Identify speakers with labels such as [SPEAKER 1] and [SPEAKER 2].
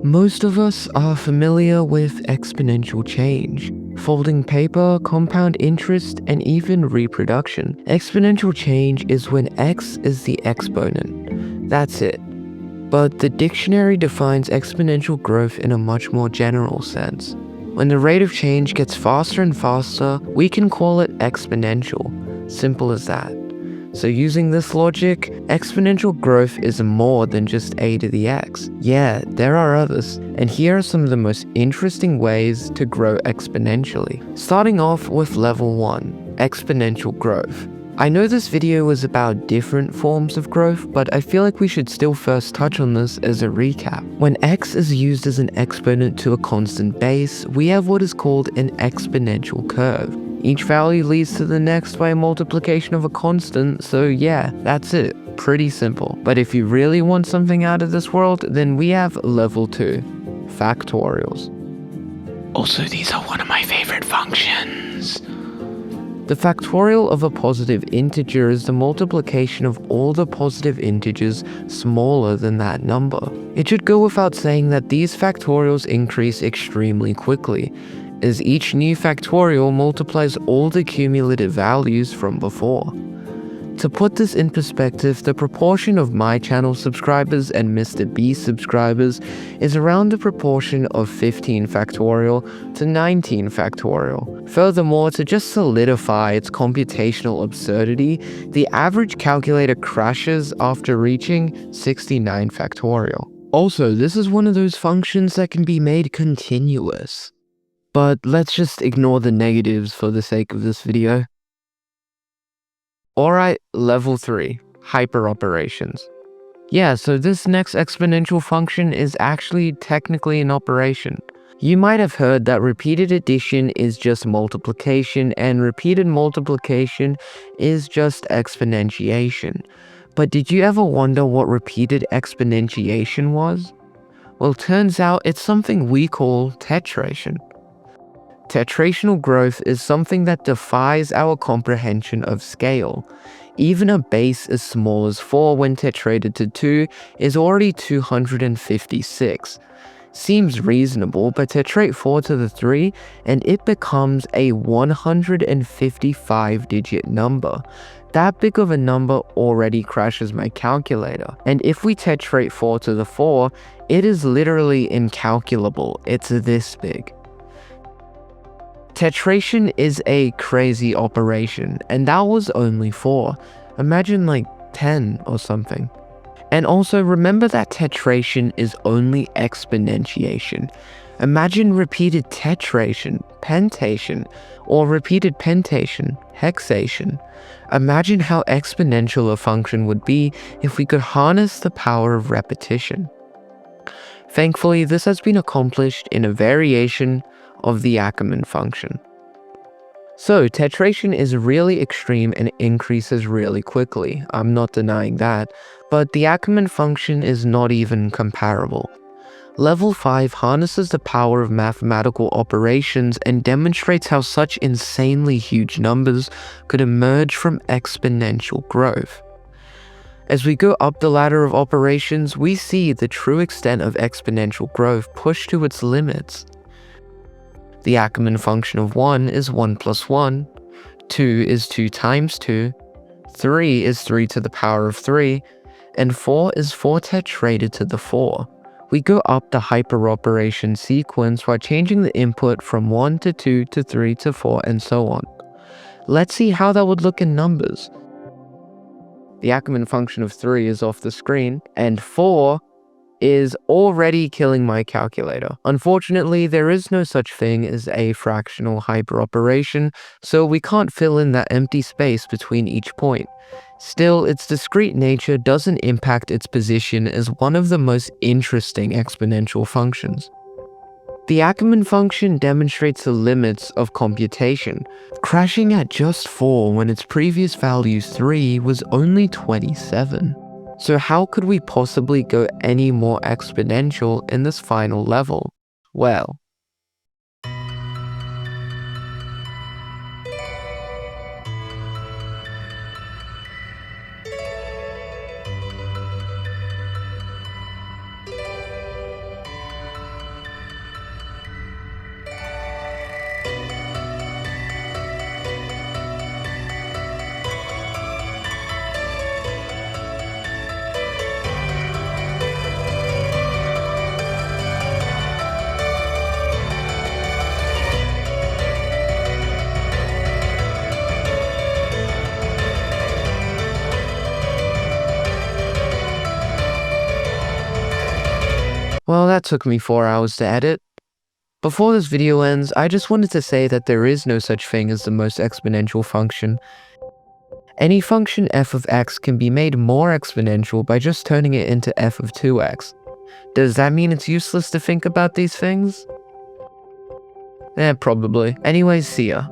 [SPEAKER 1] Most of us are familiar with exponential change, folding paper, compound interest, and even reproduction. Exponential change is when x is the exponent. That's it. But the dictionary defines exponential growth in a much more general sense. When the rate of change gets faster and faster, we can call it exponential. Simple as that. So using this logic, exponential growth is more than just a to the x. Yeah, there are others, and here are some of the most interesting ways to grow exponentially. Starting off with level 1, exponential growth. I know this video was about different forms of growth, but I feel like we should still first touch on this as a recap. When x is used as an exponent to a constant base, we have what is called an exponential curve. Each value leads to the next by a multiplication of a constant, so yeah, that's it. Pretty simple. But if you really want something out of this world, then we have level 2, factorials. Also, these are one of my favorite functions. The factorial of a positive integer is the multiplication of all the positive integers smaller than that number. It should go without saying that these factorials increase extremely quickly, as each new factorial multiplies all the cumulative values from before. To put this in perspective, the proportion of my channel subscribers and Mr. B subscribers is around the proportion of 15 factorial to 19 factorial. Furthermore, to just solidify its computational absurdity, the average calculator crashes after reaching 69 factorial. Also, this is one of those functions that can be made continuous. But let's just ignore the negatives for the sake of this video. Alright, level 3, hyperoperations. Yeah, so this next exponential function is actually technically an operation. You might have heard that repeated addition is just multiplication and repeated multiplication is just exponentiation. But did you ever wonder what repeated exponentiation was? Well, turns out it's something we call tetration. Tetrational growth is something that defies our comprehension of scale. Even a base as small as 4 when tetrated to 2 is already 256. Seems reasonable, but tetrate 4 to the 3 and it becomes a 155-digit number. That big of a number already crashes my calculator. And if we tetrate 4 to the 4, it is literally incalculable. It's this big. Tetration is a crazy operation, and that was only 4. Imagine like 10 or something. And also remember that tetration is only exponentiation. Imagine repeated tetration, pentation, or repeated pentation, hexation. Imagine how exponential a function would be if we could harness the power of repetition. Thankfully, this has been accomplished in a variation of the Ackermann function. So tetration is really extreme and increases really quickly. I'm not denying that, but the Ackermann function is not even comparable. Level 5 harnesses the power of mathematical operations and demonstrates how such insanely huge numbers could emerge from exponential growth. As we go up the ladder of operations, we see the true extent of exponential growth pushed to its limits. The Ackermann function of 1 is 1 plus 1, 2 is 2 times 2, 3 is 3 to the power of 3, and 4 is 4 tetrated to the 4. We go up the hyperoperation sequence by changing the input from 1 to 2 to 3 to 4 and so on. Let's see how that would look in numbers. The Ackermann function of 3 is off the screen, and 4 is already killing my calculator. Unfortunately, there is no such thing as a fractional hyperoperation, so we can't fill in that empty space between each point. Still, its discrete nature doesn't impact its position as one of the most interesting exponential functions. The Ackermann function demonstrates the limits of computation, crashing at just 4 when its previous value 3 was only 27. So how could we possibly go any more exponential in this final level? Well, that took me 4 hours to edit. Before this video ends, I just wanted to say that there is no such thing as the most exponential function. Any function f of x can be made more exponential by just turning it into f of 2x. Does that mean it's useless to think about these things? Probably. Anyways, see ya.